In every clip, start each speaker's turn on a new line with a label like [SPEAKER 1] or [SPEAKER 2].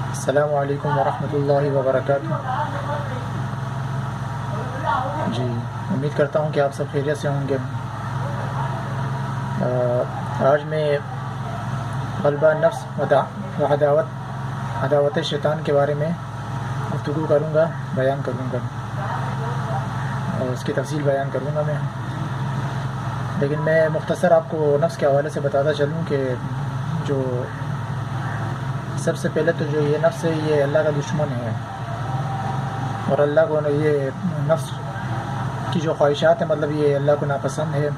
[SPEAKER 1] السلام علیکم ورحمۃ اللہ وبرکاتہ۔ جی، امید کرتا ہوں کہ آپ سب خیریت سے ہوں گے۔ آج میں غلبہ نفس و عداوت شیطان کے بارے میں گفتگو کروں گا، بیان کروں گا، اور اس کی تفصیل بیان کروں گا میں۔ لیکن میں مختصر آپ کو نفس کے حوالے سے بتاتا چلوں کہ جو سب سے پہلے تو جو یہ نفس ہے یہ اللہ کا دشمن ہے، اور اللہ کو یہ نفس کی جو خواہشات ہیں مطلب یہ اللہ کو ناپسند ہے،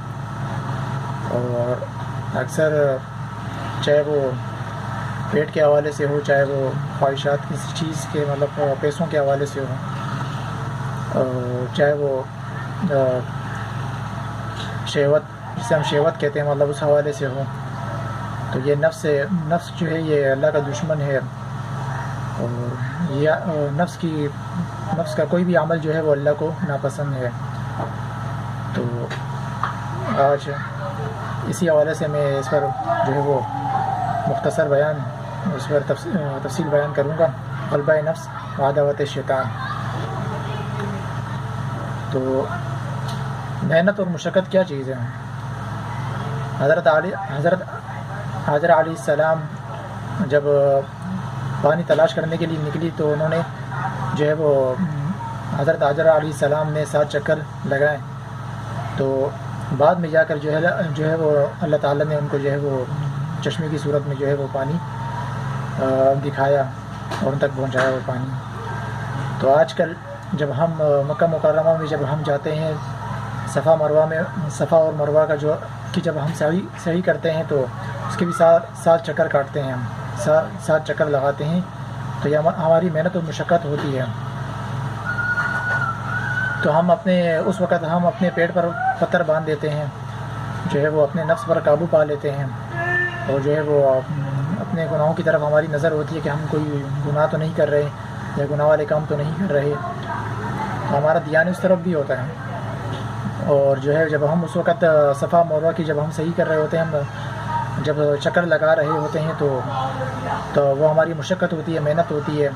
[SPEAKER 1] اور اکثر چاہے وہ پیٹ کے حوالے سے ہو، چاہے وہ خواہشات کسی چیز کے مطلب پیسوں کے حوالے سے ہو، چاہے وہ شہوت جسے ہم شہوت کہتے ہیں مطلب اس حوالے سے ہو، تو یہ نفس جو ہے یہ اللہ کا دشمن ہے، اور یہ نفس کا کوئی بھی عمل جو ہے وہ اللہ کو ناپسند ہے۔ تو آج اسی حوالے سے میں اس پر جو ہے وہ مختصر بیان، اس پر تفصیل بیان کروں گا، غلبہ نفس و عداوت شیطان۔ تو محنت اور مشقت کیا چیز ہے؟ حضرت حضرت علیہ السلام جب پانی تلاش کرنے کے لیے نکلی تو انہوں نے جو ہے وہ حضرت حضرت علیہ السلام نے 7 چکر لگائے، تو بعد میں جا کر جو ہے وہ اللہ تعالیٰ نے ان کو جو ہے وہ چشمے کی صورت میں جو ہے وہ پانی دکھایا اور ان تک پہنچایا وہ پانی۔ تو آج کل جب ہم مکہ مکرمہ میں جب ہم جاتے ہیں، صفا اور مروہ کا جب ہم صحیح کرتے ہیں تو اس کے بھی 7 چکر کاٹتے ہیں، ہم 7 چکر لگاتے ہیں، تو یہ ہماری محنت و مشقت ہوتی ہے۔ تو اس وقت ہم اپنے پیٹ پر پتھر باندھ دیتے ہیں، جو ہے وہ اپنے نفس پر قابو پا لیتے ہیں، اور جو ہے وہ اپنے گناہوں کی طرف ہماری نظر ہوتی ہے کہ ہم کوئی گناہ تو نہیں کر رہے یا گناہ والے کام تو نہیں کر رہے، تو ہمارا دھیان اس طرف بھی ہوتا ہے۔ اور جو ہے جب ہم اس وقت صفا مروہ کی جب ہم صحیح کر رہے ہوتے ہیں، ہم جب چکر لگا رہے ہوتے ہیں تو وہ ہماری مشقت ہوتی ہے، محنت ہوتی ہے،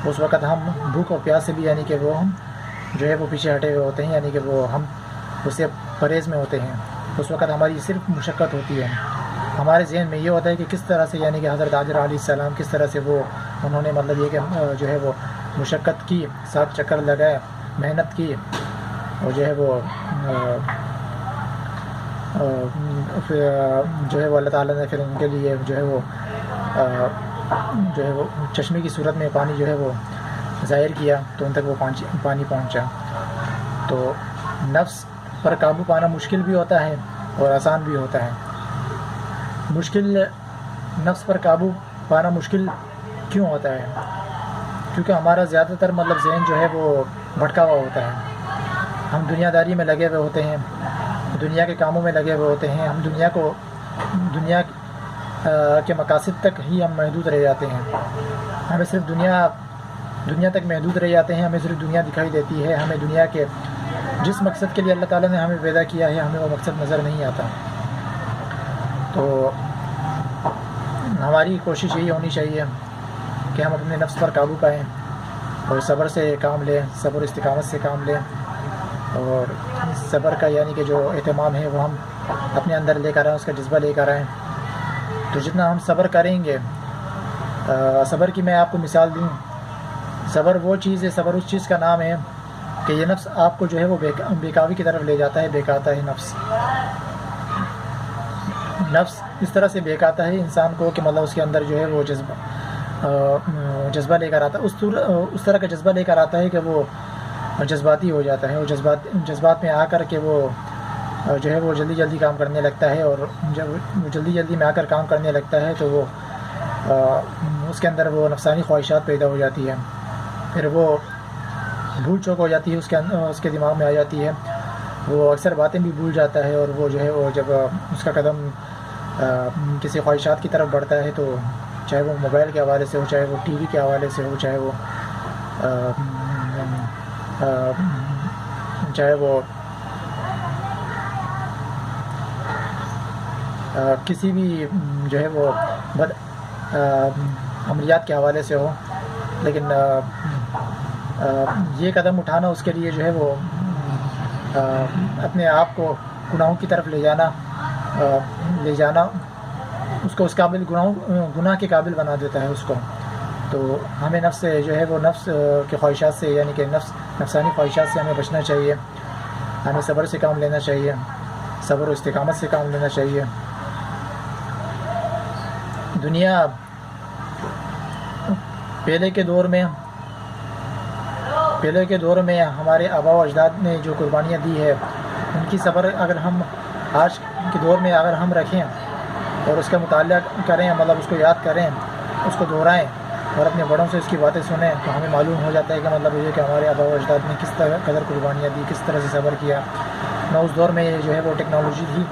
[SPEAKER 1] اس وقت ہم بھوک اور پیاس سے بھی یعنی کہ وہ ہم جو ہے وہ پیچھے ہٹے ہوئے ہوتے ہیں، یعنی کہ وہ ہم اس سے پرہیز میں ہوتے ہیں، اس وقت ہماری صرف مشقت ہوتی ہے۔ ہمارے ذہن میں یہ ہوتا ہے کہ کس طرح سے یعنی کہ حضرت حضرت علیہ السلام کس طرح سے انہوں نے مطلب یہ کہ جو ہے وہ مشقت کی، 7 چکر لگائے، محنت کی، اور جو ہے وہ جو ہے وہ اللہ تعالیٰ نے پھر ان کے لیے جو ہے وہ چشمے کی صورت میں پانی جو ہے وہ ظاہر کیا، تو ان تک وہ پانی پہنچا۔ تو نفس پر قابو پانا مشکل بھی ہوتا ہے اور آسان بھی ہوتا ہے۔ نفس پر قابو پانا مشکل کیوں ہوتا ہے؟ کیونکہ ہمارا زیادہ تر مطلب ذہن جو ہے وہ بھٹکا ہوا ہوتا ہے، ہم دنیا داری میں لگے ہوئے ہوتے ہیں، دنیا کے کاموں میں لگے ہوئے ہوتے ہیں، ہم دنیا کے مقاصد تک ہی ہم محدود رہ جاتے ہیں، ہمیں صرف دنیا تک محدود رہ جاتے ہیں، ہمیں صرف دنیا دکھائی دیتی ہے، ہمیں دنیا کے جس مقصد کے لیے اللہ تعالیٰ نے ہمیں پیدا کیا ہے ہمیں وہ مقصد نظر نہیں آتا۔ تو ہماری کوشش یہی ہونی چاہیے کہ ہم اپنے نفس پر قابو پائیں اور صبر سے کام لیں، صبر و استقامت سے کام لیں، اور صبر کا یعنی کہ جو اہتمام ہے وہ ہم اپنے اندر لے کر آئیں، اس کا جذبہ لے کر آئیں۔ تو جتنا ہم صبر کریں گے، صبر کی میں آپ کو مثال دوں، صبر وہ چیز ہے، صبر اس چیز کا نام ہے کہ یہ نفس آپ کو جو ہے وہ بیکاوی کی طرف لے جاتا ہے، بہکاتا ہے۔ نفس اس طرح سے بہکاتا ہے انسان کو کہ مطلب اس کے اندر جو ہے وہ جذبہ لے کر آتا ہے، اس طرح کا جذبہ لے کر آتا ہے کہ وہ جذباتی ہو جاتا ہے، اور جذبات میں آ کر کے وہ جو ہے وہ جلدی کام کرنے لگتا ہے، اور جب وہ جلدی میں آ کر کام کرنے لگتا ہے تو وہ اس کے اندر وہ نفسانی خواہشات پیدا ہو جاتی ہے، پھر وہ بھول چوک ہو جاتی ہے، اس کے دماغ میں آ جاتی ہے، وہ اکثر باتیں بھی بھول جاتا ہے، اور وہ جو ہے وہ جب اس کا قدم کسی خواہشات کی طرف بڑھتا ہے تو چاہے وہ موبائل کے حوالے سے ہو، چاہے وہ ٹی وی کے حوالے سے ہو، چاہے کسی بھی جو ہے وہ عملیات کے حوالے سے ہو، لیکن یہ قدم اٹھانا اس کے لیے جو ہے وہ اپنے آپ کو گناہوں کی طرف لے جانا اس کو اس قابل گناہ کے قابل بنا دیتا ہے اس کو. تو ہمیں نفس سے جو ہے وہ نفس کے خواہشات سے، یعنی کہ نفسانی خواہشات سے ہمیں بچنا چاہیے. ہمیں صبر سے کام لینا چاہیے، صبر و استقامت سے کام لینا چاہیے. دنیا پہلے کے دور میں ہمارے آباء و اجداد نے جو قربانیاں دی ہے، ان کی صبر اگر ہم آج کے دور میں اگر ہم رکھیں اور اس کا مطالعہ کریں، مطلب اس کو یاد کریں، اس کو دہرائیں اور اپنے بڑوں سے اس کی باتیں سنیں، تو ہمیں معلوم ہو جاتا ہے کہ مطلب یہ کہ ہمارے آباء و اجداد نے کس طرح قدر قربانیاں دی، کس طرح سے صبر کیا. نہ اس دور میں جو ہے وہ ٹیکنالوجی تھی،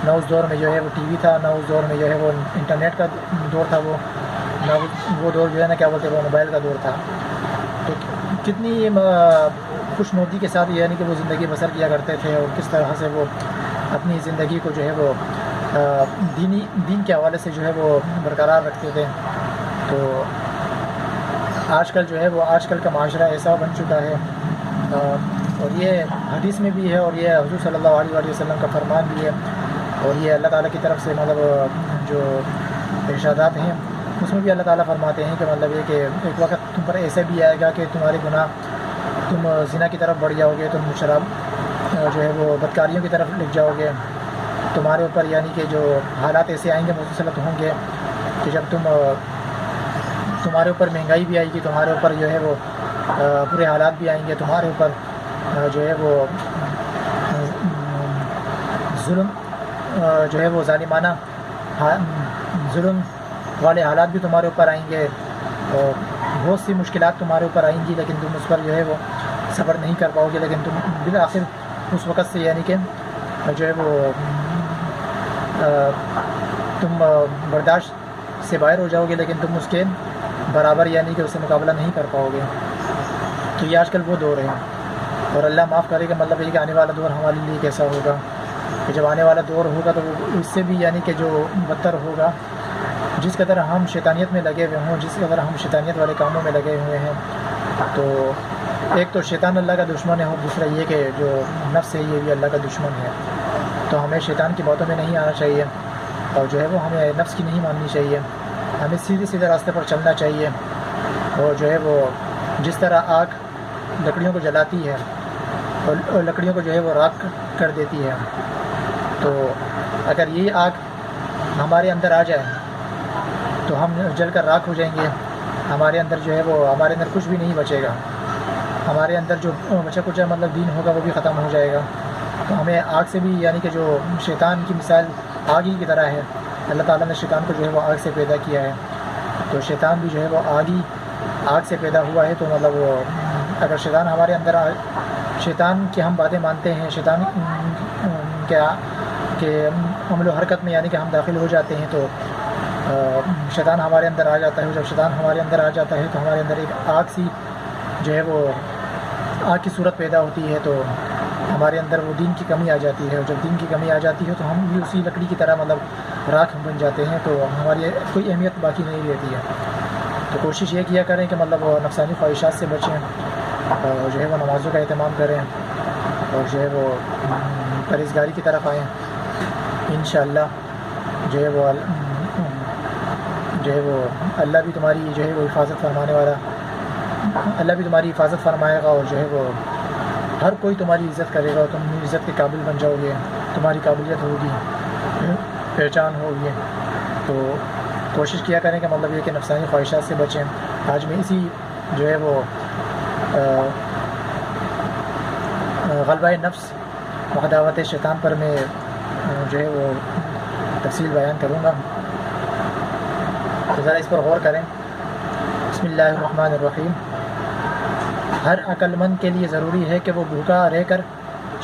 [SPEAKER 1] نہ اس دور میں جو ہے وہ ٹی وی تھا، نہ اس دور میں جو ہے وہ انٹرنیٹ کا دور تھا، نہ وہ دور جو ہے نا کیا بولتے ہیں وہ موبائل کا دور تھا. تو کتنی خوش نودی کے ساتھ یعنی کہ وہ زندگی بسر کیا کرتے تھے، اور کس طرح سے وہ اپنی زندگی کو جو ہے وہ دین کے حوالے سے جو ہے وہ برقرار رکھتے تھے. تو آج کل کا معاشرہ ایسا بن چکا ہے، اور یہ حدیث میں بھی ہے، اور یہ حضور صلی اللہ علیہ وآلہ وسلم کا فرمان بھی ہے، اور یہ اللہ تعالیٰ کی طرف سے مطلب جو ارشادات ہیں اس میں بھی اللہ تعالیٰ فرماتے ہیں کہ مطلب یہ کہ ایک وقت تم پر ایسے بھی آئے گا کہ تمہارے گناہ، تم زنا کی طرف بڑھ جاؤ گے، تم شراب جو ہے وہ بدکاریوں کی طرف لگ جاؤ گے. تمہارے اوپر یعنی کہ جو حالات ایسے آئیں گے مسلط ہوں گے کہ جب تمہارے اوپر مہنگائی بھی آئے گی، تمہارے اوپر جو ہے وہ برے حالات بھی آئیں گے، تمہارے اوپر جو ہے وہ ظلم جو ہے وہ ظالمانہ ظلم والے حالات بھی تمہارے اوپر آئیں گے، اور بہت سی مشکلات تمہارے اوپر آئیں گی، لیکن تم اس پر جو ہے وہ صبر نہیں کر پاؤ گے. لیکن تم بالآخر اس وقت سے یعنی کہ جو ہے وہ تم برداشت سے باہر ہو جاؤ گے، لیکن تم اس کے برابر یعنی کہ اس سے مقابلہ نہیں کر پاؤ گے. تو یہ آج کل وہ دور ہے، اور اللہ معاف کرے کہ مطلب یہ کہ آنے والا دور ہمارے لیے کیسا ہوگا، کہ جب آنے والا دور ہوگا تو وہ اس سے بھی یعنی کہ جو بدتر ہوگا. جس قدر ہم شیطانیت میں لگے ہوئے ہوں، جس قدر ہم شیطانیت والے کاموں میں لگے ہوئے ہیں، تو ایک تو شیطان اللہ کا دشمن ہے، اور دوسرا یہ کہ جو نفس ہے یہ بھی اللہ کا دشمن ہے. تو ہمیں شیطان کی باتوں میں نہیں آنا چاہیے، اور جو ہے وہ ہمیں نفس کی نہیں ماننی چاہیے. ہمیں سیدھے راستے پر چلنا چاہیے، اور جو ہے وہ جس طرح آگ لکڑیوں کو جلاتی ہے اور لکڑیوں کو جو ہے وہ راکھ کر دیتی ہے، تو اگر یہ آگ ہمارے اندر آ جائے تو ہم جل کر راکھ ہو جائیں گے. ہمارے اندر جو ہے وہ ہمارے اندر کچھ بھی نہیں بچے گا. ہمارے اندر جو بچا کچھ مطلب دین ہوگا وہ بھی ختم ہو جائے گا. تو ہمیں آگ سے بھی یعنی کہ جو شیطان کی مثال آگ ہی کی طرح ہے. اللہ تعالیٰ نے شیطان کو جو ہے وہ آگ سے پیدا کیا ہے، تو شیطان بھی جو ہے وہ آگ سے پیدا ہوا ہے. تو مطلب وہ اگر شیطان ہمارے اندر شیطان کی ہم باتیں مانتے ہیں، شیطان کے عمل و حرکت میں یعنی کہ ہم داخل ہو جاتے ہیں، تو شیطان ہمارے اندر آ جاتا ہے. جب شیطان ہمارے اندر آ جاتا ہے تو ہمارے اندر ایک آگ سی جو ہے وہ آگ کی صورت پیدا ہوتی ہے، تو ہمارے اندر وہ دین کی کمی آ جاتی ہے. اور جب دین کی کمی آ جاتی ہے تو ہم بھی اسی لکڑی کی طرح مطلب راکھ بن جاتے ہیں، تو ہماری کوئی اہمیت باقی نہیں رہتی ہے. تو کوشش یہ کیا کریں کہ مطلب نفسانی خواہشات سے بچیں، اور جو ہے وہ نمازوں کا اہتمام کریں، اور جو ہے وہ پرہیزگاری کی طرف آئیں. انشاءاللہ جو ہے وہ اللہ بھی تمہاری جو ہے وہ حفاظت فرمانے والا، اللہ بھی تمہاری حفاظت فرمائے گا، اور جو ہے وہ ہر کوئی تمہاری عزت کرے گا، اور تم عزت کے قابل بن جاؤ گے. تمہاری قابلیت ہوگی، پہچان ہوگی. تو کوشش کیا کریں کہ مطلب یہ کہ نفسانی خواہشات سے بچیں. آج میں اسی جو ہے وہ غلبہ نفس و عداوت شیطان پر میں جو ہے وہ تفصیل بیان کروں گا، تو ذرا اس پر غور کریں. بسم اللہ الرحمن الرحیم. ہر عقل مند کے لیے ضروری ہے کہ وہ بھوکا رہ کر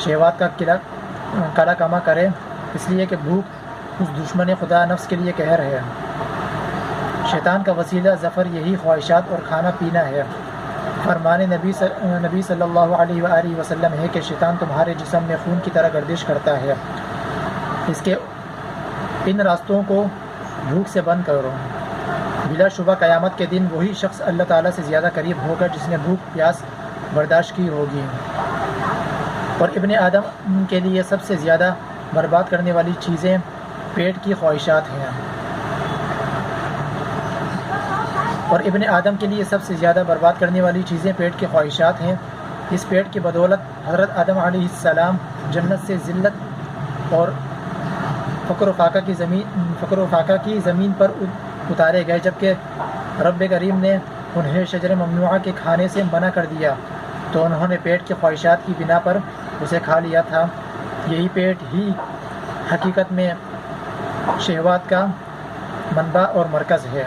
[SPEAKER 1] شہوات کا کلا کما کرے، اس لیے کہ بھوک اس دشمن خدا نفس کے لیے قہر ہے. شیطان کا وسیلہ ظفر یہی خواہشات اور کھانا پینا ہے. فرمان نبی صلی اللہ علیہ وآلہ وسلم ہے کہ شیطان تمہارے جسم میں خون کی طرح گردش کرتا ہے، ان راستوں کو بھوک سے بند کرو۔ بلا شبہ قیامت کے دن وہی شخص اللہ تعالیٰ سے زیادہ قریب ہوگا جس نے بھوک پیاس برداشت کی ہوگی۔ اور ابن آدم کے لیے سب سے زیادہ برباد کرنے والی چیزیں پیٹ کی خواہشات ہیں۔ اور ابن آدم کے لیے سب سے زیادہ برباد کرنے والی چیزیں پیٹ کی خواہشات ہیں۔ اس پیٹ کی بدولت حضرت آدم علیہ السلام جنت سے ذلت اور فقر و فاقہ کی زمین پر اتارے گئے، جبکہ رب کریم نے انہیں شجر ممنوعہ کے کھانے سے منع کر دیا تو انہوں نے پیٹ کی خواہشات کی بنا پر اسے کھا لیا تھا۔ یہی پیٹ ہی حقیقت میں شہوات کا منبع اور مرکز ہے۔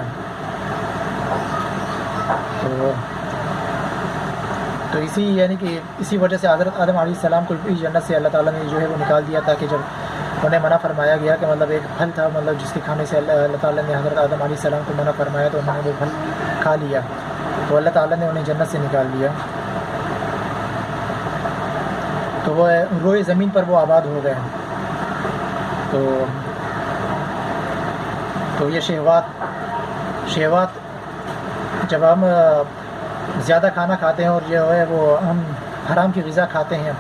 [SPEAKER 1] تو اسی وجہ سے حضرت آدم علیہ السلام کو جنت سے اللہ تعالیٰ نے جو ہے وہ نکال دیا تھا، کہ جب انہیں منع فرمایا گیا کہ مطلب ایک پھل تھا مطلب جس کے کھانے سے اللہ تعالیٰ نے حضرت آدم علیہ السلام کو منع فرمایا تو انہوں نے وہ پھل کھا لیا، تو اللہ تعالیٰ نے انہیں جنت سے نکال دیا، تو وہ روئے زمین پر وہ آباد ہو گئے۔ تو یہ شہوات جب ہم زیادہ کھانا کھاتے ہیں اور جو ہے وہ ہم حرام کی غذا کھاتے ہیں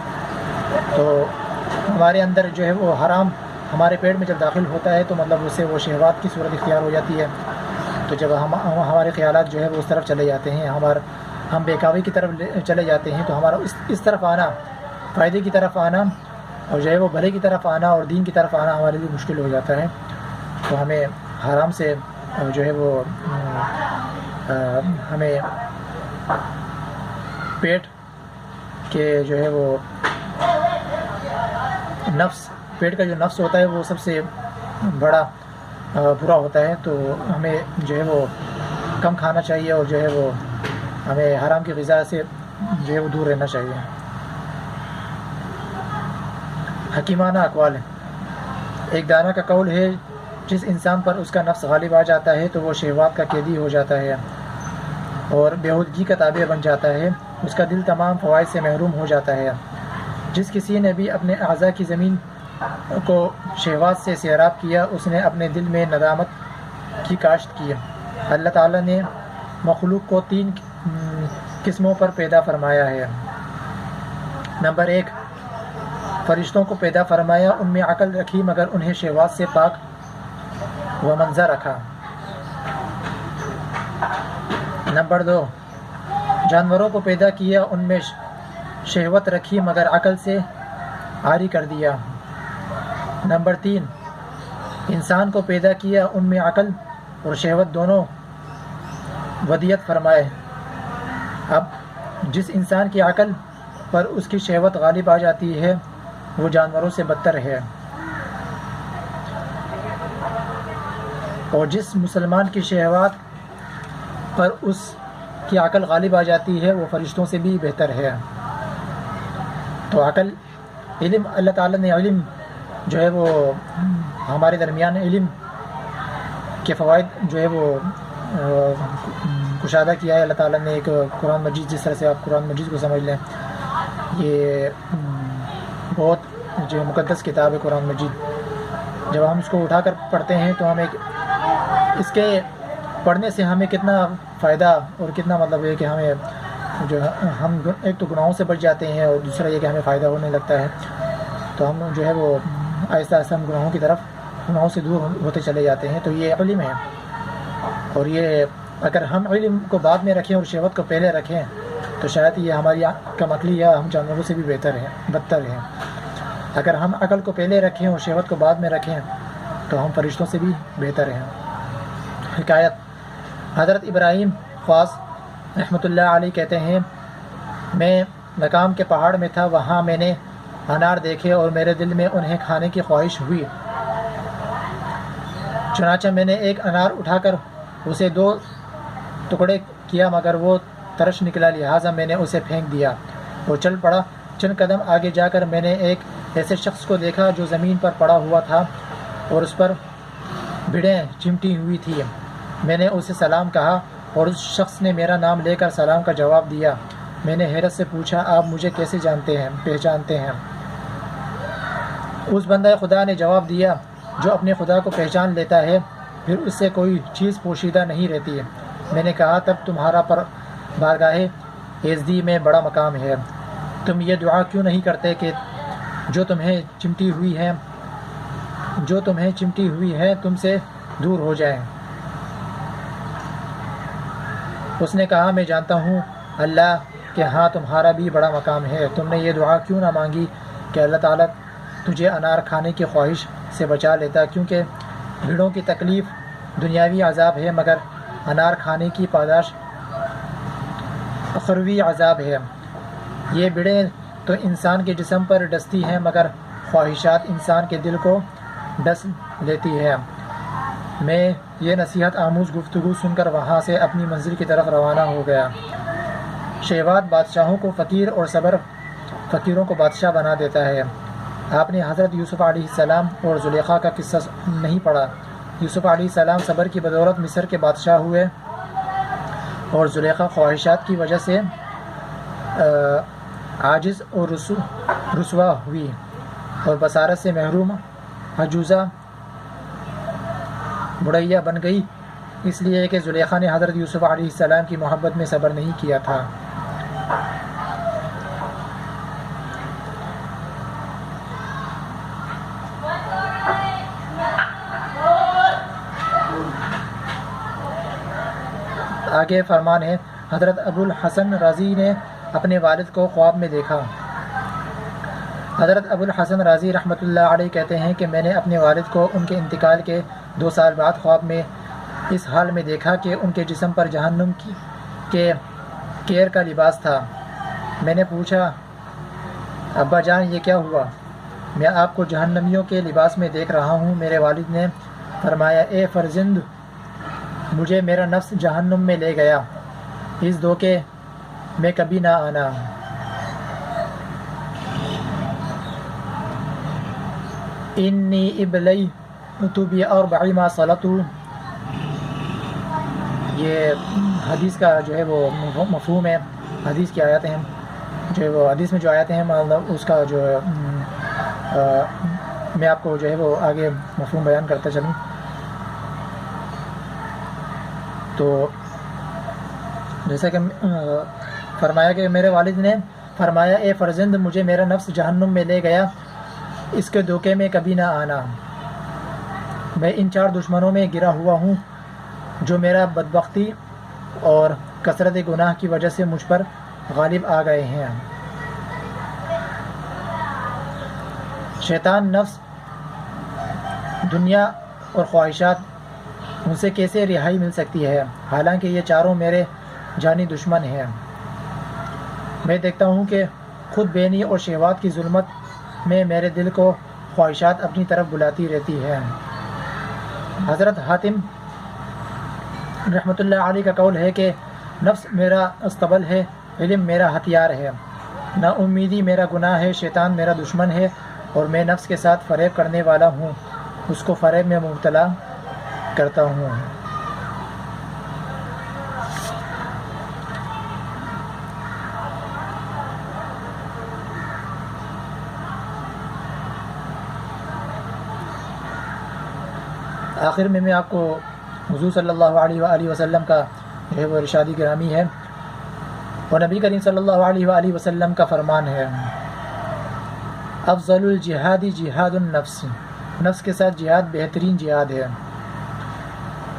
[SPEAKER 1] تو ہمارے اندر جو ہے وہ حرام ہمارے پیٹ میں جب داخل ہوتا ہے تو مطلب اس سے وہ شہوات کی صورت اختیار ہو جاتی ہے۔ تو جب ہمارے خیالات جو ہے وہ اس طرف چلے جاتے ہیں، ہم بیکاوی کی طرف چلے جاتے ہیں، تو ہمارا اس طرف آنا، فائدے کی طرف آنا اور جو ہے وہ بھلے کی طرف آنا اور دین کی طرف آنا ہمارے لیے مشکل ہو جاتا ہے۔ تو ہمیں حرام سے جو ہے وہ ہمیں پیٹ کے جو ہے وہ پیٹ کا جو نفس ہوتا ہے وہ سب سے بڑا برا ہوتا ہے، تو ہمیں جو ہے وہ کم کھانا چاہیے اور جو ہے وہ ہمیں حرام کی غذا سے جو ہے وہ دور رہنا چاہیے۔ حکیمانہ اقوال، ایک دانا کا قول ہے جس انسان پر اس کا نفس غالب آ جاتا ہے تو وہ شہوات کا قیدی ہو جاتا ہے اور بیہودگی کا تابع بن جاتا ہے، اس کا دل تمام فوائد سے محروم ہو جاتا ہے۔ جس کسی نے بھی اپنے اعضاء کی زمین کو شہوات سے سیراب کیا اس نے اپنے دل میں ندامت کی کاشت کی۔ اللہ تعالیٰ نے مخلوق کو 3 قسموں پر پیدا فرمایا ہے۔ نمبر 1، فرشتوں کو پیدا فرمایا، ان میں عقل رکھی مگر انہیں شہوات سے پاک و منزہ رکھا۔ نمبر 2، جانوروں کو پیدا کیا، ان میں شہوت رکھی مگر عقل سے عاری کر دیا۔ نمبر 3، انسان کو پیدا کیا، ان میں عقل اور شہوت دونوں ودیت فرمائے۔ اب جس انسان کی عقل پر اس کی شہوت غالب آ جاتی ہے وہ جانوروں سے بدتر ہے، اور جس مسلمان کی شہوات پر اس کی عقل غالب آ جاتی ہے وہ فرشتوں سے بھی بہتر ہے۔ تو عقل، علم، اللہ تعالیٰ نے علم جو ہے وہ ہمارے درمیان علم کے فوائد جو ہے وہ کشادہ کیا ہے۔ اللہ تعالیٰ نے ایک قرآن مجید، جس طرح سے آپ قرآن مجید کو سمجھ لیں، یہ بہت جو مقدس کتاب ہے قرآن مجید، جب ہم اس کو اٹھا کر پڑھتے ہیں تو ہمیں اس کے پڑھنے سے ہمیں کتنا فائدہ اور کتنا مطلب ہے کہ ہمیں جو ہم ایک تو گناہوں سے بچ جاتے ہیں اور دوسرا یہ کہ ہمیں فائدہ ہونے لگتا ہے، تو ہم جو ہے وہ آہستہ آہستہ ہم گناہوں سے دور ہوتے چلے جاتے ہیں۔ تو یہ علم ہے، اور یہ اگر ہم علم کو بعد میں رکھیں اور شہوت کو پہلے رکھیں تو شاید یہ ہماری کم عقلی یا ہم جانوروں سے بھی بدتر ہے۔ اگر ہم عقل کو پہلے رکھیں اور شہوت کو بعد میں رکھیں تو ہم فرشتوں سے بھی بہتر ہیں۔ حکایت، حضرت ابراہیم خواص رحمۃ اللہ علیہ کہتے ہیں، میں مقام کے پہاڑ میں تھا، وہاں میں نے انار دیکھے اور میرے دل میں انہیں کھانے کی خواہش ہوئی، چنانچہ میں نے ایک انار اٹھا کر اسے 2 ٹکڑے کیا مگر وہ ترش نکلا، لہٰذا میں نے اسے پھینک دیا اور چل پڑا۔ چند قدم آگے جا کر میں نے ایک ایسے شخص کو دیکھا جو زمین پر پڑا ہوا تھا اور اس پر بھیڑیں چمٹی ہوئی تھی۔ میں نے اسے سلام کہا اور اس شخص نے میرا نام لے کر سلام کا جواب دیا۔ میں نے حیرت سے پوچھا، آپ مجھے کیسے پہچانتے ہیں؟ اس بندہ خدا نے جواب دیا، جو اپنے خدا کو پہچان لیتا ہے پھر اس سے کوئی چیز پوشیدہ نہیں رہتی ہے۔ میں نے کہا تب تمہارا پر بارگاہ ایزدی میں بڑا مقام ہے، تم یہ دعا کیوں نہیں کرتے کہ جو تمہیں چمٹی ہوئی ہے تم سے دور ہو جائیں؟ اس نے کہا میں جانتا ہوں اللہ کہ ہاں تمہارا بھی بڑا مقام ہے، تم نے یہ دعا کیوں نہ مانگی کہ اللہ تعالیٰ تجھے انار کھانے کی خواہش سے بچا لیتا، کیونکہ بھیڑوں کی تکلیف دنیاوی عذاب ہے مگر انار کھانے کی پاداش اخروی عذاب ہے۔ یہ بھیڑیں تو انسان کے جسم پر ڈستی ہیں مگر خواہشات انسان کے دل کو ڈس لیتی ہے۔ میں یہ نصیحت آموز گفتگو سن کر وہاں سے اپنی منزل کی طرف روانہ ہو گیا۔ شہوات بادشاہوں کو فقیر اور صبر فقیروں کو بادشاہ بنا دیتا ہے۔ آپ نے حضرت یوسف علیہ السلام اور زلیخا کا قصہ نہیں پڑھا۔ یوسف علیہ السلام صبر کی بدولت مصر کے بادشاہ ہوئے اور زلیخا خواہشات کی وجہ سے عاجز اور رسوا ہوئی اور بصارت سے محروم عجوزہ بڑھیا بن گئی، اس لیے کہ زلیخا نے حضرت یوسف علیہ السلام کی محبت میں صبر نہیں کیا تھا۔ آگے فرمان ہے، حضرت ابو الحسن رازی نے اپنے والد کو خواب میں دیکھا۔ حضرت ابو الحسن رازی رحمۃ اللہ علیہ کہتے ہیں کہ میں نے اپنے والد کو ان کے انتقال کے 2 سال بعد خواب میں اس حال میں دیکھا کہ ان کے جسم پر جہنم کے کیر کا لباس تھا۔ میں نے پوچھا ابا جان یہ کیا ہوا؟ میں آپ کو جہنمیوں کے لباس میں دیکھ رہا ہوں۔ میرے والد نے فرمایا اے فرزند، مجھے میرا نفس جہنم میں لے گیا، اس دھوکے میں کبھی نہ آنا۔ انی ابلی طبی اور بعیما صلاتو، یہ حدیث کا جو ہے وہ مفہوم ہے، حدیث کی آیاتیں ہیں، جو ہے وہ حدیث میں جو آیاتیں ہیں اس کا جو ہے میں آپ کو جو ہے وہ آگے مفہوم بیان کرتا چلوں۔ تو جیسا کہ فرمایا کہ میرے والد نے فرمایا اے فرزند، مجھے میرا نفس جہنم میں لے گیا، اس کے دھوکے میں کبھی نہ آنا۔ میں ان 4 دشمنوں میں گرا ہوا ہوں جو میرا بدبختی اور کثرت گناہ کی وجہ سے مجھ پر غالب آ گئے ہیں۔ شیطان، نفس، دنیا اور خواہشات، ان سے کیسے رہائی مل سکتی ہے حالانکہ یہ چاروں میرے جانی دشمن ہیں۔ میں دیکھتا ہوں کہ خود بینی اور شہوات کی ظلمت میں میرے دل کو خواہشات اپنی طرف بلاتی رہتی ہے۔ حضرت حاتم رحمۃ اللہ علیہ کا قول ہے کہ نفس میرا استبل ہے، علم میرا ہتھیار ہے، نا امیدی میرا گناہ ہے، شیطان میرا دشمن ہے اور میں نفس کے ساتھ فریب کرنے والا ہوں، اس کو فریب میں مبتلا کرتا ہوں۔ آخر میں آپ کو حضور صلی اللہ علیہ وآلہ وسلم کا جو ہے وہ ارشادی گرامی ہے، اور نبی کریم صلی اللہ علیہ وآلہ وسلم کا فرمان ہے، افضل الجہاد جہاد النفس، نفس کے ساتھ جہاد بہترین جہاد ہے۔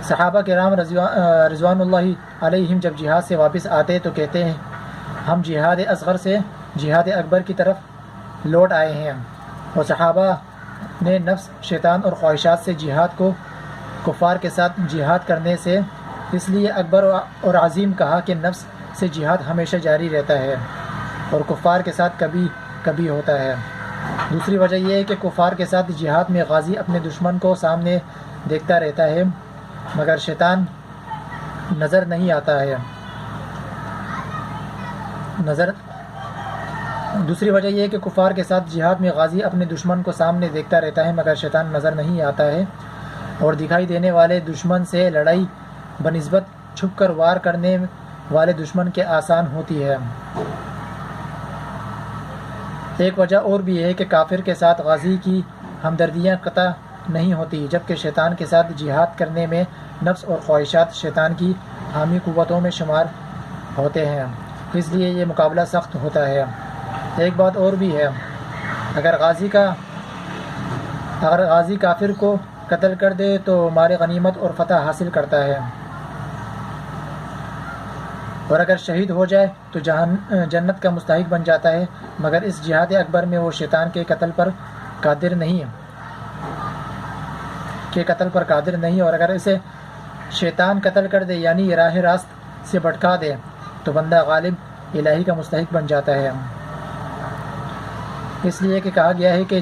[SPEAKER 1] صحابہ کرام رضوان اللہ علیہم جب جہاد سے واپس آتے تو کہتے ہیں ہم جہاد اصغر سے جہاد اکبر کی طرف لوٹ آئے ہیں، اور صحابہ نے نفس، شیطان اور خواہشات سے جہاد کو کفار کے ساتھ جہاد کرنے سے اس لیے اکبر اور عظیم کہا کہ نفس سے جہاد ہمیشہ جاری رہتا ہے اور کفار کے ساتھ کبھی کبھی ہوتا ہے۔ دوسری وجہ یہ ہے کہ کفار کے ساتھ جہاد میں غازی اپنے دشمن کو سامنے دیکھتا رہتا ہے مگر شیطان نظر نہیں آتا ہے۔ دوسری وجہ یہ ہے کہ کفار کے ساتھ جہاد میں غازی اپنے دشمن کو سامنے دیکھتا رہتا ہے مگر شیطان نظر نہیں آتا ہے، اور دکھائی دینے والے دشمن سے لڑائی بنسبت چھپ کر وار کرنے والے دشمن کے آسان ہوتی ہے۔ ایک وجہ اور بھی ہے کہ کافر کے ساتھ غازی کی ہمدردیاں قطع نہیں ہوتی، جبکہ شیطان کے ساتھ جہاد کرنے میں نفس اور خواہشات شیطان کی حامی قوتوں میں شمار ہوتے ہیں، اس لیے یہ مقابلہ سخت ہوتا ہے۔ ایک بات اور بھی ہے، اگر غازی کافر کو قتل کر دے تو مال غنیمت اور فتح حاصل کرتا ہے، اور اگر شہید ہو جائے تو جنت کا مستحق بن جاتا ہے، مگر اس جہاد اکبر میں وہ شیطان کے قتل پر قادر نہیں، اور اگر اسے شیطان قتل کر دے یعنی راہ راست سے بھٹکا دے تو بندہ غالب الہی کا مستحق بن جاتا ہے۔ اس لیے کہ کہا گیا ہے کہ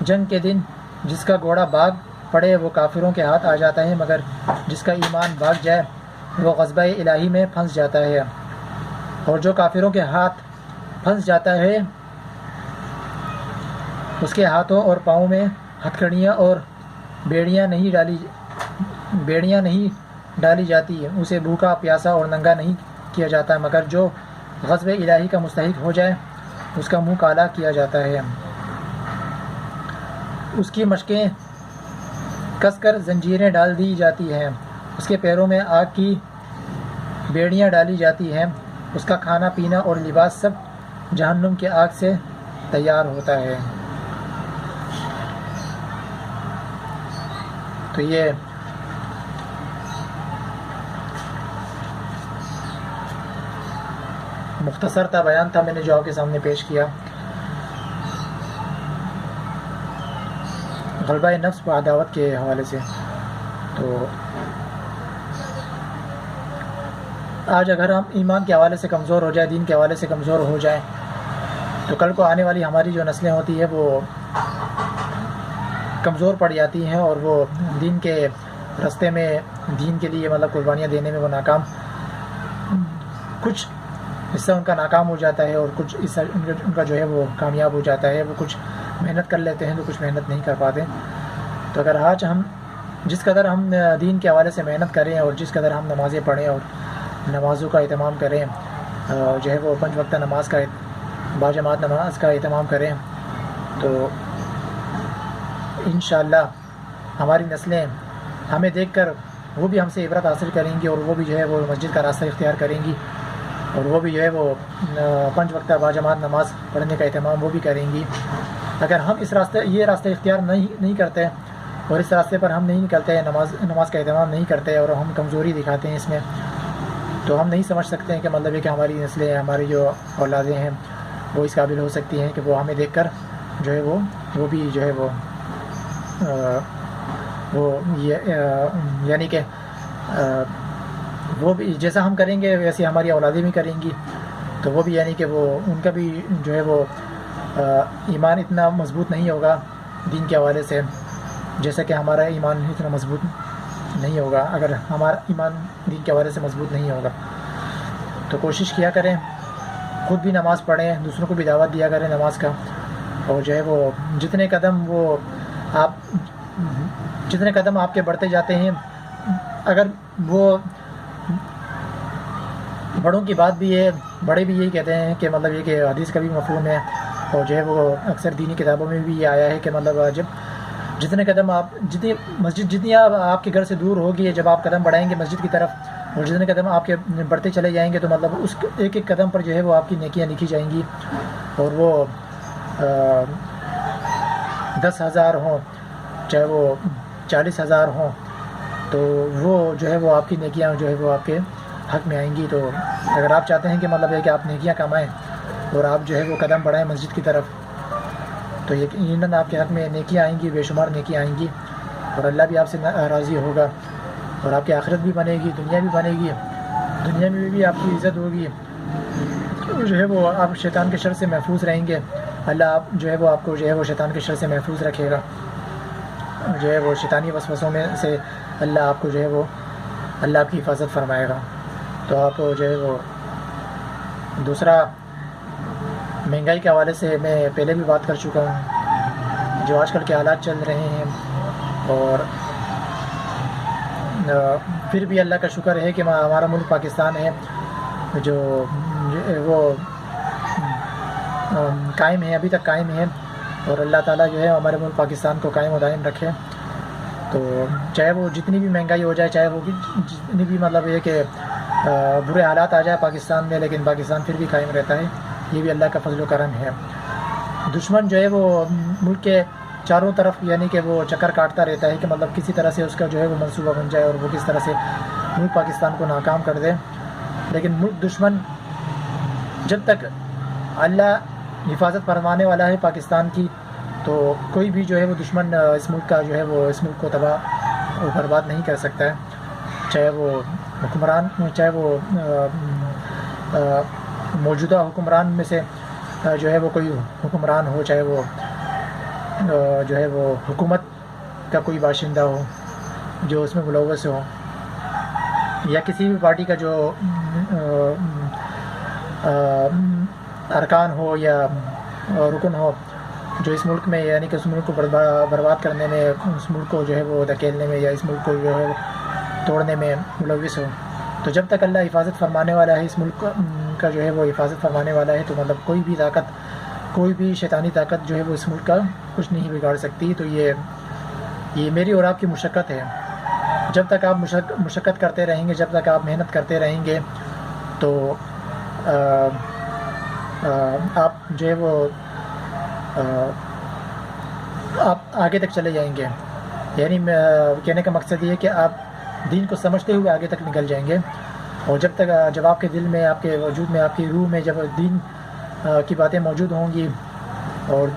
[SPEAKER 1] جنگ کے دن جس کا گھوڑا بھاگ پڑے وہ کافروں کے ہاتھ آ جاتا ہے، مگر جس کا ایمان بھاگ جائے وہ غضبہ الہی میں پھنس جاتا ہے، اور جو کافروں کے ہاتھ پھنس جاتا ہے اس کے ہاتھوں اور پاؤں میں ہتھکڑیاں اور بیڑیاں نہیں ڈالی جاتی، اسے بھوکا پیاسا اور ننگا نہیں کیا جاتا، مگر جو غضب الہی کا مستحق ہو جائے اس کا منہ کالا کیا جاتا ہے، اس کی مشقیں کس کر زنجیریں ڈال دی جاتی ہیں، اس کے پیروں میں آگ کی بیڑیاں ڈالی جاتی ہیں، اس کا کھانا پینا اور لباس سب جہنم کے آگ سے تیار ہوتا ہے۔ تو یہ مختصر تا بیان تھا میں نے جو آپ کے سامنے پیش کیا، غلبہ نفس و عداوت کے حوالے سے۔ تو آج اگر ہم ایمان کے حوالے سے کمزور ہو جائیں، دین کے حوالے سے کمزور ہو جائیں، تو کل کو آنے والی ہماری جو نسلیں ہوتی ہیں وہ کمزور پڑ جاتی ہیں، اور وہ دین کے راستے میں دین کے لیے قربانیاں دینے میں وہ ناکام، کچھ حصہ ان کا ناکام ہو جاتا ہے اور کچھ حصہ ان کا جو ہے وہ کامیاب ہو جاتا ہے، وہ کچھ محنت کر لیتے ہیں تو کچھ محنت نہیں کر پاتے۔ تو اگر آج ہم جس قدر ہم دین کے حوالے سے محنت کریں اور جس قدر ہم نمازیں پڑھیں اور نمازوں کا اہتمام کریں، جو ہے وہ 5 وقتہ نماز کا باجماعت نماز کا اہتمام کریں، تو انشاءاللہ ہماری نسلیں ہمیں دیکھ کر وہ بھی ہم سے عبرت حاصل کریں گی، اور وہ بھی جو ہے وہ مسجد کا راستہ اختیار کریں گی، اور وہ بھی جو ہے وہ 5 وقتہ باجماعت نماز پڑھنے کا اہتمام وہ بھی کریں گی۔ اگر ہم یہ راستہ اختیار نہیں کرتے اور اس راستے پر ہم نہیں نکلتے، نماز کا اہتمام نہیں کرتے اور ہم کمزوری دکھاتے ہیں اس میں، تو ہم نہیں سمجھ سکتے ہیں کہ ہے کہ ہماری نسلیں، ہماری جو اولادیں ہیں وہ اس قابل ہو سکتی ہیں کہ وہ ہمیں دیکھ کر جو ہے وہ بھی جو ہے یعنی کہ وہ بھی جیسا ہم کریں گے ویسے ہماری اولادیں بھی کریں گی، تو وہ بھی یعنی کہ وہ ان کا بھی جو ہے وہ ایمان اتنا مضبوط نہیں ہوگا دین کے حوالے سے جیسا کہ ہمارا ایمان اتنا مضبوط نہیں ہوگا۔ اگر ہمارا ایمان دین کے حوالے سے مضبوط نہیں ہوگا تو کوشش کیا کریں، خود بھی نماز پڑھیں، دوسروں کو بھی دعوت دیا کریں نماز کا، اور جو ہے وہ جتنے قدم آپ کے بڑھتے جاتے ہیں، اگر وہ بڑوں کی بات بھی ہے، بڑے بھی یہی کہتے ہیں کہ یہ کہ حدیث کا بھی مفہوم ہے، اور جو ہے وہ اکثر دینی کتابوں میں بھی یہ آیا ہے کہ جتنے قدم مسجد جتنی آپ کے گھر سے دور ہوگی، جب آپ قدم بڑھائیں گے مسجد کی طرف، اور جتنے قدم آپ کے بڑھتے چلے جائیں گے تو اس ایک قدم پر جو ہے وہ آپ کی نیکیاں لکھی جائیں گی، اور وہ 10,000 ہوں چاہے وہ 40,000 ہوں، تو وہ جو ہے وہ آپ کی نیکیاں جو ہے وہ آپ کے حق میں آئیں گی۔ تو اگر آپ چاہتے ہیں کہ کہ آپ نیکیاں کمائیں اور آپ جو ہے وہ قدم بڑھائیں مسجد کی طرف، تو یقیناً آپ کے حق میں نیکیاں آئیں گی، بے شمار نیکیاں آئیں گی، اور اللہ بھی آپ سے راضی ہوگا، اور آپ کی آخرت بھی بنے گی، دنیا بھی بنے گی، دنیا میں بھی آپ کی عزت ہوگی، جو ہے وہ آپ شیطان کے شر سے محفوظ رہیں گے، اللہ جو ہے وہ آپ کو جو ہے وہ شیطان کے شر سے محفوظ رکھے گا، جو ہے وہ شیطانی وسوسوں میں سے اللہ آپ کو جو ہے وہ اللہ آپ کی حفاظت فرمائے گا۔ تو آپ جو ہے وہ دوسرا، مہنگائی کے حوالے سے میں پہلے بھی بات کر چکا ہوں، جو آج کل کے حالات چل رہے ہیں، اور پھر بھی اللہ کا شکر ہے کہ ہمارا ملک پاکستان ہے جو وہ قائم ہے، ابھی تک قائم ہے، اور اللہ تعالیٰ جو ہے ہمارے ملک پاکستان کو قائم و دائم رکھے، تو چاہے وہ جتنی بھی مہنگائی ہو جائے، چاہے وہ جتنی بھی مطلب یہ کہ برے حالات آ جائے پاکستان میں، لیکن پاکستان پھر بھی قائم رہتا ہے. یہ بھی اللہ کا فضل و کرم ہے. دشمن جو ہے وہ ملک کے چاروں طرف یعنی کہ وہ چکر کاٹتا رہتا ہے کہ مطلب کسی طرح سے اس کا جو ہے وہ منصوبہ بن جائے اور وہ کس طرح سے ملک پاکستان کو ناکام کر دے. لیکن ملک دشمن جب تک اللہ حفاظت فرمانے والا ہے پاکستان کی، تو کوئی بھی جو ہے وہ دشمن اس ملک کا جو ہے وہ اس ملک کو تباہ و برباد نہیں کر سکتا ہے. چاہے وہ حکمران، چاہے وہ موجودہ حکمران میں سے جو ہے وہ کوئی حکمران ہو، چاہے وہ جو ہے وہ حکومت کا کوئی باشندہ ہو جو اس میں ملوث ہو، یا کسی بھی پارٹی کا جو ارکان ہو یا رکن ہو جو اس ملک میں یعنی کہ اس ملک کو برباد کرنے میں، اس ملک کو جو ہے وہ دھکیلنے میں یا اس ملک کو جو ہے توڑنے میں ملوث ہو. تو جب تک اللہ حفاظت فرمانے والا ہے، اس ملک کا جو ہے وہ حفاظت فرمانے والا ہے، تو مطلب کوئی بھی طاقت، کوئی بھی شیطانی طاقت جو ہے وہ اس ملک کا کچھ نہیں بگاڑ سکتی. تو یہ میری اور آپ کی مشقت ہے. جب تک آپ مشقت کرتے رہیں گے، جب تک آپ محنت کرتے رہیں گے، تو آپ جو ہے وہ آپ آگے تک چلے جائیں گے. یعنی کہنے کا مقصد یہ ہے کہ آپ دین کو سمجھتے ہوئے آگے تک نکل جائیں گے. اور جب آپ کے دل میں، آپ کے وجود میں، آپ کی روح میں جب دین کی باتیں موجود ہوں گی اور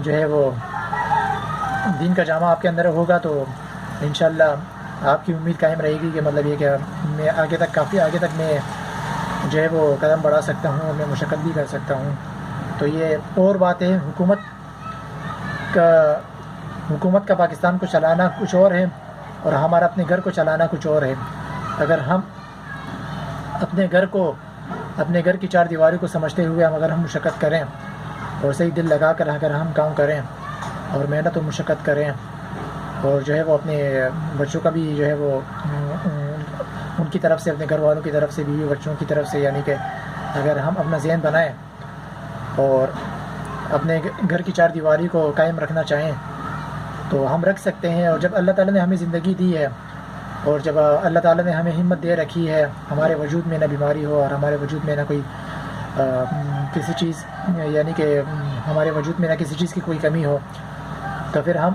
[SPEAKER 1] جو ہے وہ دین کا جامع آپ کے اندر ہوگا، تو انشاءاللہ آپ کی امید قائم رہے گی کہ مطلب یہ کہ میں آگے تک، کافی آگے تک میں جو ہے وہ قدم بڑھا سکتا ہوں اور میں مشقت بھی کر سکتا ہوں. تو یہ اور بات ہے. حکومت کا پاکستان کو چلانا کچھ اور ہے اور ہمارا اپنے گھر کو چلانا کچھ اور ہے. اگر ہم اپنے گھر کی چار دیواری کو سمجھتے ہوئے اگر ہم مشقت کریں اور صحیح دل لگا کر اگر ہم کام کریں اور محنت و مشقت کریں اور جو ہے وہ اپنے بچوں کا بھی جو ہے وہ ان کی طرف سے، اپنے گھر والوں کی طرف سے، بیوی بچوں کی طرف سے، یعنی کہ اگر ہم اپنا ذہن بنائیں اور اپنے گھر کی چار دیواری کو قائم رکھنا چاہیں تو ہم رکھ سکتے ہیں. اور جب اللہ تعالیٰ نے ہمیں زندگی دی ہے اور جب اللہ تعالیٰ نے ہمیں ہمت دے رکھی ہے، ہمارے وجود میں نہ بیماری ہو اور ہمارے وجود میں نہ کوئی کسی چیز، یعنی کہ ہمارے وجود میں نہ کسی چیز کی کوئی کمی ہو، تو پھر ہم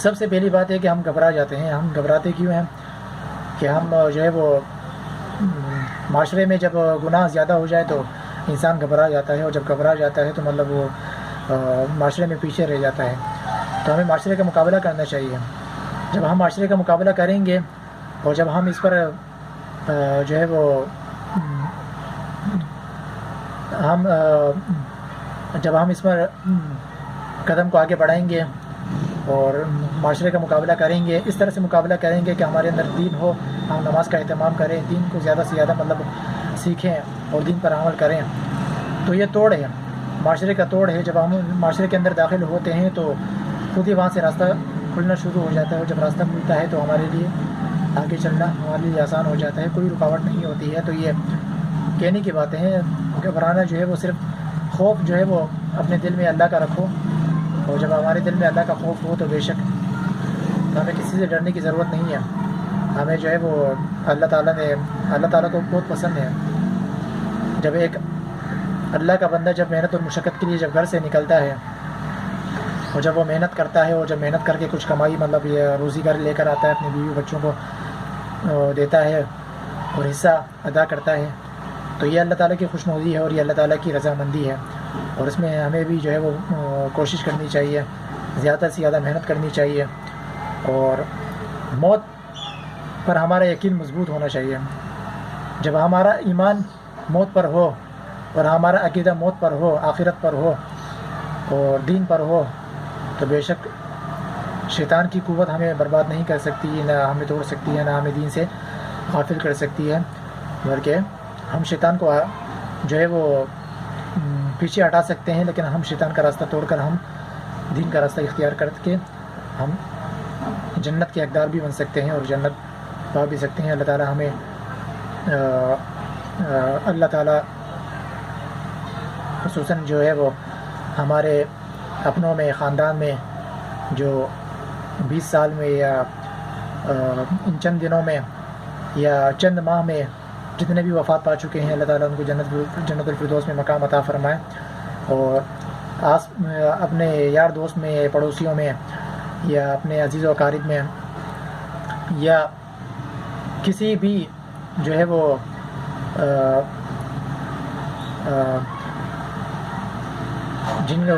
[SPEAKER 1] سب سے پہلی بات ہے کہ ہم گھبرا جاتے ہیں. ہم گھبراتے کیوں ہیں؟ کہ ہم جو ہے وہ معاشرے میں جب گناہ زیادہ ہو جائے تو انسان گھبرا جاتا ہے، اور جب گھبرا جاتا ہے تو مطلب وہ معاشرے میں پیچھے رہ جاتا ہے. تو ہمیں معاشرے کا مقابلہ کرنا چاہیے. جب ہم معاشرے کا مقابلہ کریں گے اور جب ہم اس پر جو ہے وہ جب ہم اس پر قدم کو آگے بڑھائیں گے اور معاشرے کا مقابلہ کریں گے، اس طرح سے مقابلہ کریں گے کہ ہمارے اندر دین ہو، ہم نماز کا اہتمام کریں، دین کو زیادہ سے زیادہ مطلب سیکھیں اور دین پر عمل کریں. تو یہ توڑ ہے، معاشرے کا توڑ ہے. جب ہم معاشرے کے اندر داخل ہوتے ہیں تو خود ہی وہاں سے راستہ کھلنا شروع ہو جاتا ہے، اور جب راستہ کھلتا ہے تو ہمارے لیے آگے چلنا ہمارے لیے آسان ہو جاتا ہے، کوئی رکاوٹ نہیں ہوتی ہے. تو یہ کہنے کی باتیں ہیں. گھبرانا جو ہے وہ صرف خوف جو ہے وہ اپنے دل میں اللہ کا رکھو، اور جب ہمارے دل میں اللہ کا خوف ہو تو بے شک ہمیں کسی سے ڈرنے کی ضرورت نہیں ہے. ہمیں جو ہے وہ اللہ تعالیٰ کو بہت پسند ہے. جب ایک اللہ کا بندہ جب محنت اور مشقت کے لیے جب گھر سے نکلتا ہے اور جب وہ محنت کرتا ہے اور جب محنت کر کے کچھ کمائی مطلب یہ روزی گھر لے کر آتا ہے، اپنی بیوی بچوں کو دیتا ہے اور حصہ ادا کرتا ہے، تو یہ اللہ تعالیٰ کی خوشنودی ہے اور یہ اللہ تعالیٰ کی رضامندی ہے. اور اس میں ہمیں بھی جو ہے وہ کوشش کرنی چاہیے، زیادہ سے زیادہ محنت کرنی چاہیے، اور موت پر ہمارا یقین مضبوط ہونا چاہیے. جب ہمارا ایمان موت پر ہو اور ہمارا عقیدہ موت پر ہو، آخرت پر ہو اور دین پر ہو، تو بے شک شیطان کی قوت ہمیں برباد نہیں کر سکتی، نہ ہمیں توڑ سکتی ہے، نہ ہمیں دین سے غافل کر سکتی ہے. بلکہ ہم شیطان کو جو ہے وہ پیچھے ہٹا سکتے ہیں، لیکن ہم شیطان کا راستہ توڑ کر ہم دین کا راستہ اختیار کر کے ہم جنت کے حقدار بھی بن سکتے ہیں اور جنت پا بھی سکتے ہیں. اللہ تعالیٰ ہمیں اللہ تعالیٰ خصوصاً جو ہے وہ ہمارے اپنوں میں، خاندان میں جو 20 سال میں یا ان چند دنوں میں یا چند ماہ میں جتنے بھی وفات پا چکے ہیں، اللہ تعالیٰ ان کو جنت الفردوس میں مقام عطا فرمائے، اور اپنے یار دوست میں، پڑوسیوں میں، یا اپنے عزیز و اقارب میں، یا کسی بھی جو ہے وہ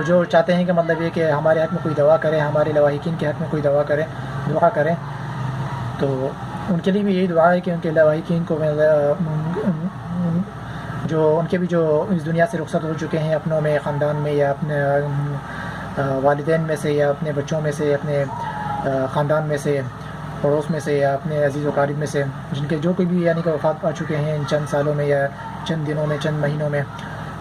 [SPEAKER 1] جو چاہتے ہیں کہ مطلب یہ کہ ہمارے حق میں کوئی دعا کرے، ہمارے لواحقین کے حق میں کوئی دعا کرے، تو ان کے لیے بھی یہی دعا ہے کہ ان کے لواحقین کو جو ان کے بھی جو اس دنیا سے رخصت ہو چکے ہیں، اپنوں میں، خاندان میں، یا اپنے والدین میں سے، یا اپنے بچوں میں سے، اپنے خاندان میں سے، پڑوس میں سے، یا اپنے عزیز و اقارب میں سے، جن کے جو کوئی بھی یعنی کہ وفات پا چکے ہیں ان چند سالوں میں یا چند دنوں میں، چند مہینوں میں،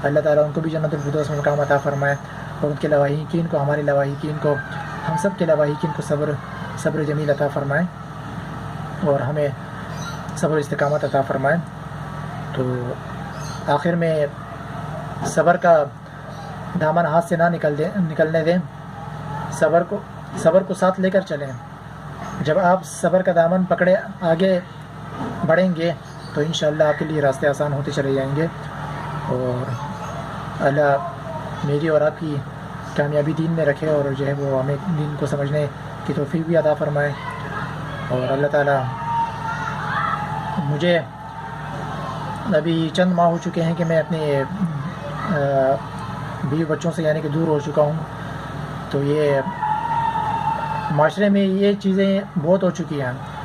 [SPEAKER 1] اللہ تعالیٰ ان کو بھی جنت الفردوس میں مقام عطا فرمائے، اور ان کے لواحقین کو، ہمارے لواحقین کو، ہم سب کے لواحقین کو صبر جمیل عطا فرمائے، اور ہمیں صبر استقامت عطا فرمائے۔ تو آخر میں صبر کا دامن ہاتھ سے نہ نکلنے دیں، صبر کو ساتھ لے کر چلیں۔ جب آپ صبر کا دامن پکڑے آگے بڑھیں گے تو انشاءاللہ آپ کے لیے راستے آسان ہوتے چلے جائیں گے، اور اللہ میری اور آپ کی کامیابی دین میں رکھے، اور جو ہے وہ ہمیں دین کو سمجھنے کی توفیق بھی عطا فرمائے۔ اور اللہ تعالیٰ مجھے ابھی چند ماہ ہو چکے ہیں کہ میں اپنے بیوی بچوں سے یعنی کہ دور ہو چکا ہوں، تو یہ معاشرے میں یہ چیزیں بہت ہو چکی ہیں،